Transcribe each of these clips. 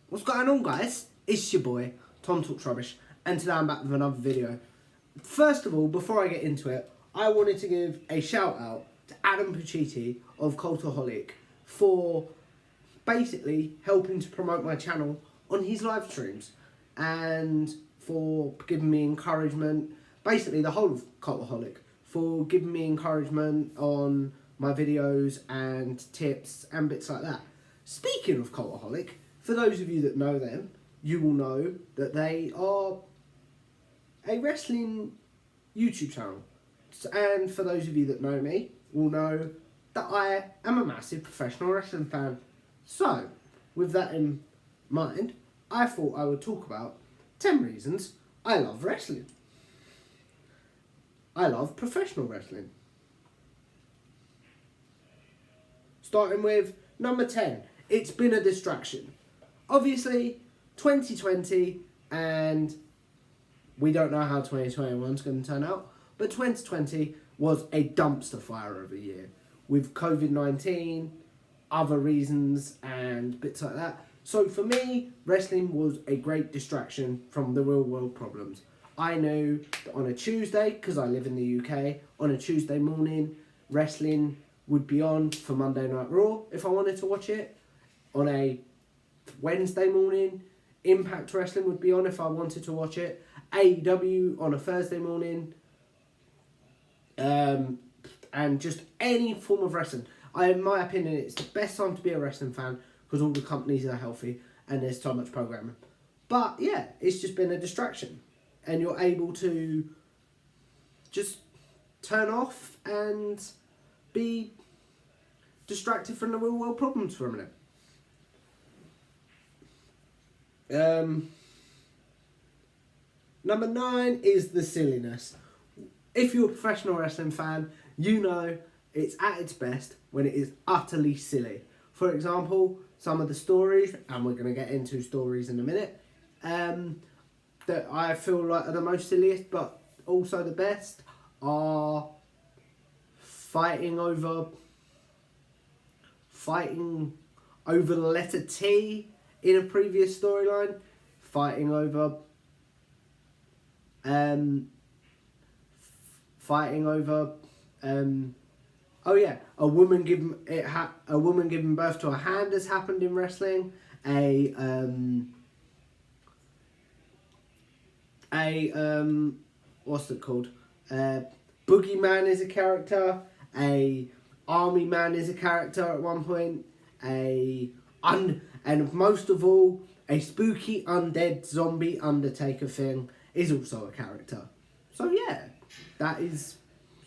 What's going on, guys? It's your boy, Tom Talks Rubbish, and today I'm back with another video. First of all, before I get into it, I wanted to give a shout out to Adam Pucciti of Cultaholic for basically helping to promote my channel on his live streams and for giving me encouragement, basically the whole of Cultaholic, for giving me encouragement on my videos and tips and bits like that. Speaking of Cultaholic, for those of you that know them, you will know that they are a wrestling YouTube channel. And for those of you that know me, will know that I am a massive professional wrestling fan. So, with that in mind, I thought I would talk about 10 reasons I love wrestling. I love professional wrestling. Starting with number 10, it's been a distraction. Obviously, 2020, and we don't know how 2021 is going to turn out, but 2020 was a dumpster fire of a year with COVID-19, other reasons, and bits like that. So for me, wrestling was a great distraction from the real world problems. I knew that on a Tuesday, because I live in the UK, on a Tuesday morning, wrestling would be on for Monday Night Raw if I wanted to watch it. On a Wednesday morning, Impact Wrestling would be on if I wanted to watch it. AEW on a Thursday morning. And just any form of wrestling. In my opinion, it's the best time to be a wrestling fan because all the companies are healthy and there's so much programming. But yeah, it's just been a distraction. And you're able to just turn off and be distracted from the real world problems for a minute. Number 9 is the silliness. If you're a professional wrestling fan, you know it's at its best when it is utterly silly. For example, some of the stories, and we're going to get into stories in a minute, that I feel like are the most silliest, but also the best, are fighting over the letter T in a previous storyline, fighting over a woman giving birth to a hand has happened in wrestling. What's it called? Boogeyman is a character. A army man is a character at one point. And most of all, a spooky undead zombie Undertaker thing is also a character. So yeah, that is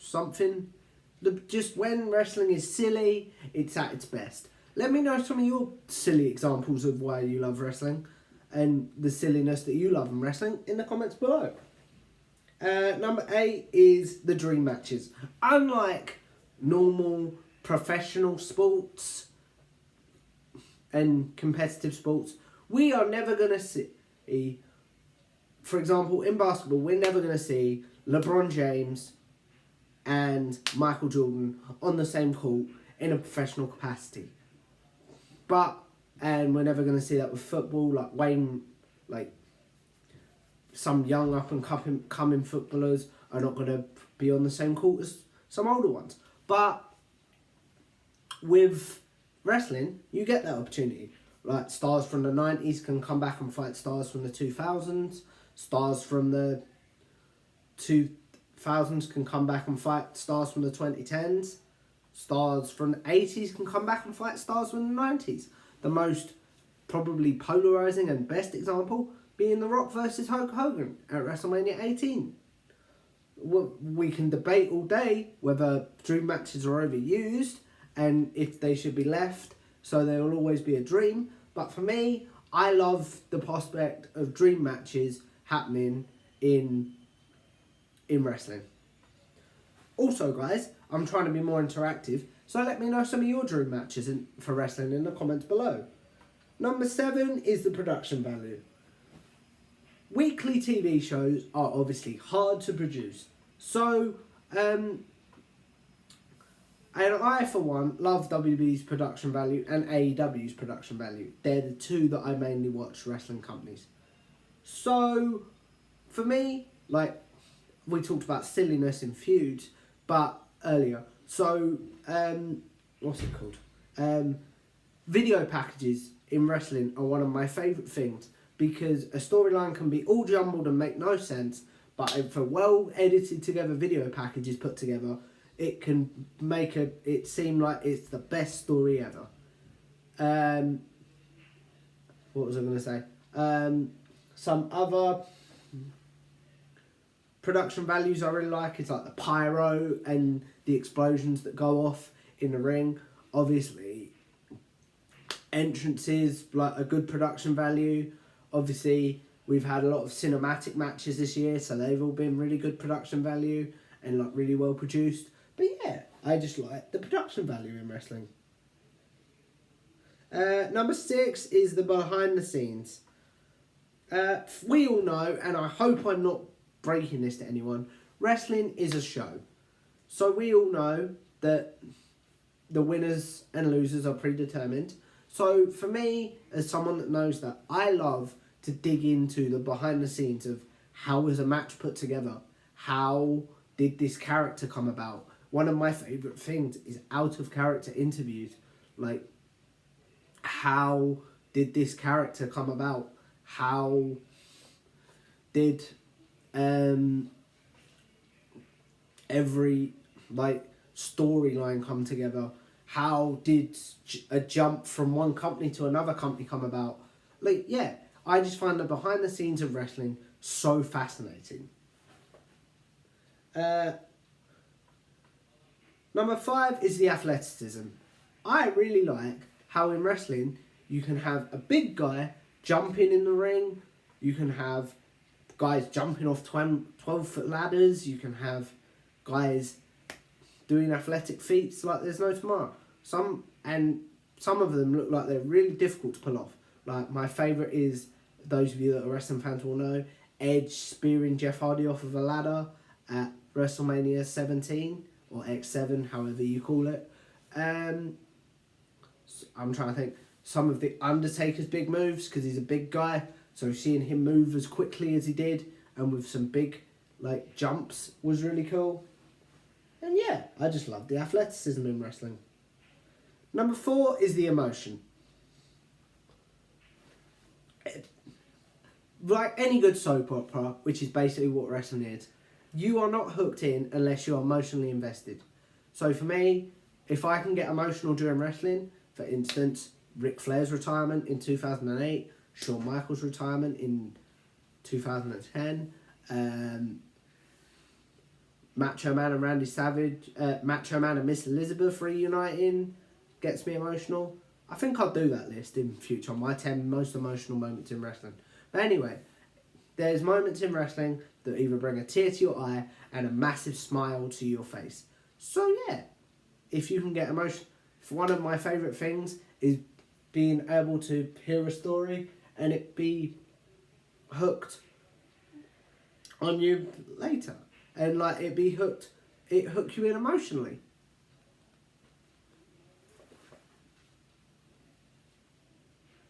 something. Just when wrestling is silly, it's at its best. Let me know some of your silly examples of why you love wrestling and the silliness that you love in wrestling in the comments below. Number 8 is the dream matches. Unlike normal professional sports and competitive sports, we are never going to see, for example, in basketball, we're never going to see LeBron James and Michael Jordan on the same court in a professional capacity. And we're never going to see that with football, like some young up and coming footballers are not going to be on the same court as some older ones. But with wrestling, you get that opportunity. Like stars from the 90s can come back and fight stars from the 2000s. Stars from the 2000s can come back and fight stars from the 2010s. Stars from the 80s can come back and fight stars from the 90s. The most probably polarizing and best example being The Rock versus Hulk Hogan at WrestleMania 18. We can debate all day whether dream matches are overused and if they should be left, so there will always be a dream. But for me, I love the prospect of dream matches happening in wrestling. Also, guys, I'm trying to be more interactive, so let me know some of your dream matches for wrestling in the comments below. Number 7 is the production value. Weekly TV shows are obviously hard to produce, so And I, for one, love WWE's production value and AEW's production value. They're the two that I mainly watch wrestling companies. So, for me, like, we talked about silliness in feuds, but earlier. So, what's it called? Video packages in wrestling are one of my favourite things because a storyline can be all jumbled and make no sense, but if a well edited together video package is put together, it can make it seem like it's the best story ever. What was I going to say? Some other production values I really like is like the pyro and the explosions that go off in the ring. Obviously, entrances, like a good production value. Obviously, we've had a lot of cinematic matches this year, so they've all been really good production value and like really well produced. But yeah, I just like the production value in wrestling. Number 6 is the behind the scenes. We all know, and I hope I'm not breaking this to anyone, wrestling is a show. So we all know that the winners and losers are predetermined. So for me, as someone that knows that, I love to dig into the behind the scenes of how was a match put together? How did this character come about? One of my favourite things is out of character interviews. Like, how did this character come about? How did every like storyline come together? How did a jump from one company to another company come about? Like, yeah, I just find the behind the scenes of wrestling so fascinating. Number 5 is the athleticism. I really like how in wrestling you can have a big guy jumping in the ring. You can have guys jumping off 12-foot ladders. You can have guys doing athletic feats like there's no tomorrow. Some of them look like they're really difficult to pull off. Like, my favourite is, those of you that are wrestling fans will know, Edge spearing Jeff Hardy off of a ladder at WrestleMania 17 or X7, however you call it. I'm trying to think. Some of the Undertaker's big moves, because he's a big guy, so seeing him move as quickly as he did and with some big like jumps was really cool. And yeah, I just love the athleticism in wrestling. Number 4 is the emotion. Like any good soap opera, which is basically what wrestling is, you are not hooked in unless you're emotionally invested. So for me, if I can get emotional during wrestling, for instance, Ric Flair's retirement in 2008, Shawn Michaels' retirement in 2010, Macho Man and Randy Savage, Macho Man and Miss Elizabeth reuniting gets me emotional. I think I'll do that list in future on my 10 most emotional moments in wrestling. But anyway, there's moments in wrestling that either bring a tear to your eye and a massive smile to your face. So yeah, if you can get emotion, one of my favourite things is being able to hear a story and it be hooked on you later. And like it hook you in emotionally.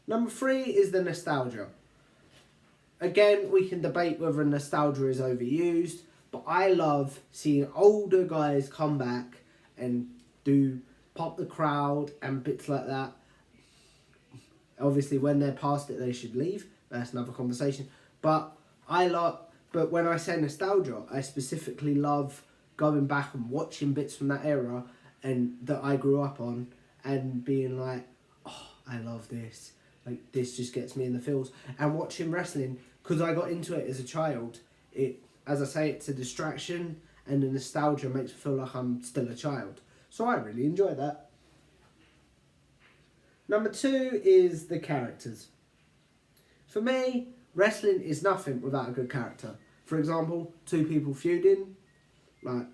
Number 3 is the nostalgia. Again, we can debate whether nostalgia is overused, but I love seeing older guys come back and do pop the crowd and bits like that. Obviously, when they're past it, they should leave. That's another conversation. But when I say nostalgia, I specifically love going back and watching bits from that era and that I grew up on and being like, oh, I love this. Like, this just gets me in the feels. And watching wrestling, because I got into it as a child, as I say, it's a distraction and the nostalgia makes me feel like I'm still a child. So I really enjoy that. Number 2 is the characters. For me, wrestling is nothing without a good character. For example, 2 people feuding, like,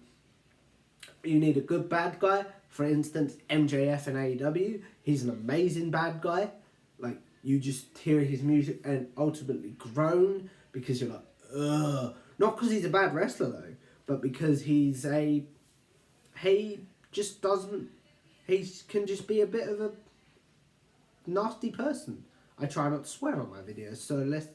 you need a good bad guy. For instance, MJF in AEW, he's an amazing bad guy. Like, you just hear his music and ultimately groan because you're like, ugh. Not because he's a bad wrestler though, but because he just doesn't. He can just be a bit of a nasty person. I try not to swear on my videos, so let's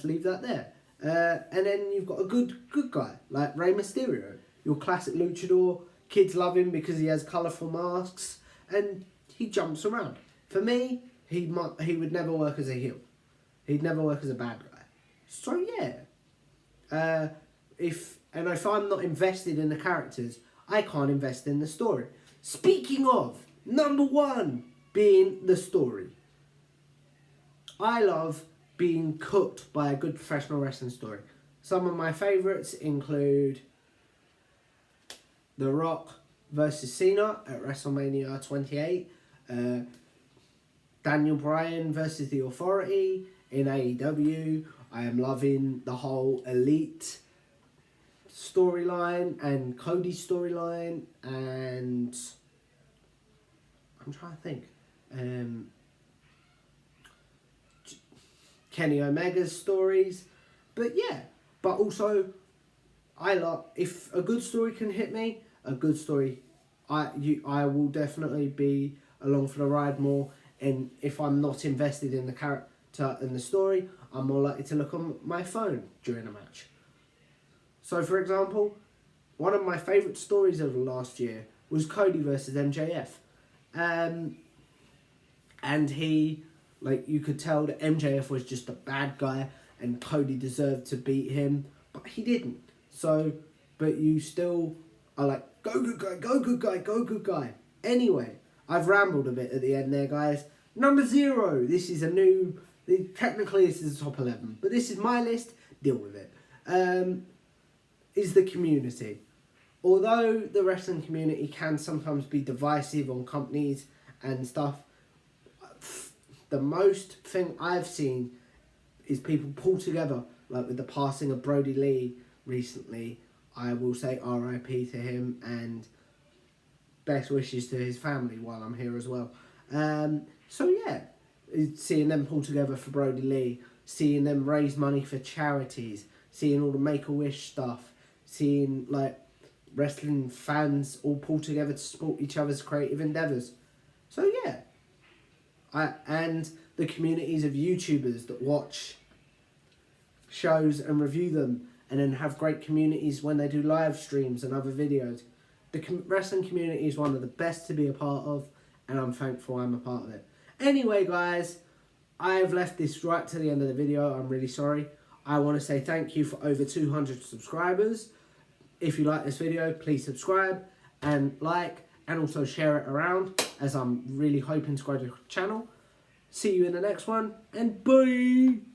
leave that there. And then you've got a good guy like Rey Mysterio, your classic luchador. Kids love him because he has colourful masks and he jumps around. For me, he would never work as a heel. He'd never work as a bad guy. So yeah, if I'm not invested in the characters, I can't invest in the story. Speaking of, number one being the story. I love being cooked by a good professional wrestling story. Some of my favourites include The Rock versus Cena at WrestleMania 28, Daniel Bryan versus The Authority in AEW. I am loving the whole Elite storyline and Cody's storyline, and I'm trying to think. Kenny Omega's stories, but yeah, but also if a good story can hit me, a good story, I will definitely be along for the ride more. And if I'm not invested in the character and the story, I'm more likely to look on my phone during a match. So, for example, one of my favourite stories of the last year was Cody versus MJF, and he, like, you could tell that MJF was just a bad guy and Cody deserved to beat him, but he didn't. So, but you still are like, go good guy, go good guy, go good guy. Anyway, I've rambled a bit at the end there, guys. Number 0. This is technically this is the top 11, but this is my list. Deal with it. Is the community. Although the wrestling community can sometimes be divisive on companies and stuff, the most thing I've seen is people pull together, like with the passing of Brody Lee recently. I will say RIP to him and best wishes to his family while I'm here as well. So yeah, seeing them pull together for Brody Lee, seeing them raise money for charities, seeing all the Make-A-Wish stuff, seeing like wrestling fans all pull together to support each other's creative endeavours. So yeah, and the communities of YouTubers that watch shows and review them, and then have great communities when they do live streams and other videos. The wrestling community is one of the best to be a part of, and I'm thankful I'm a part of it. Anyway, guys, I've left this right to the end of the video. I'm really sorry. I want to say thank you for over 200 subscribers. If you like this video, please subscribe and like, and also share it around, as I'm really hoping to grow the channel. See you in the next one, and bye!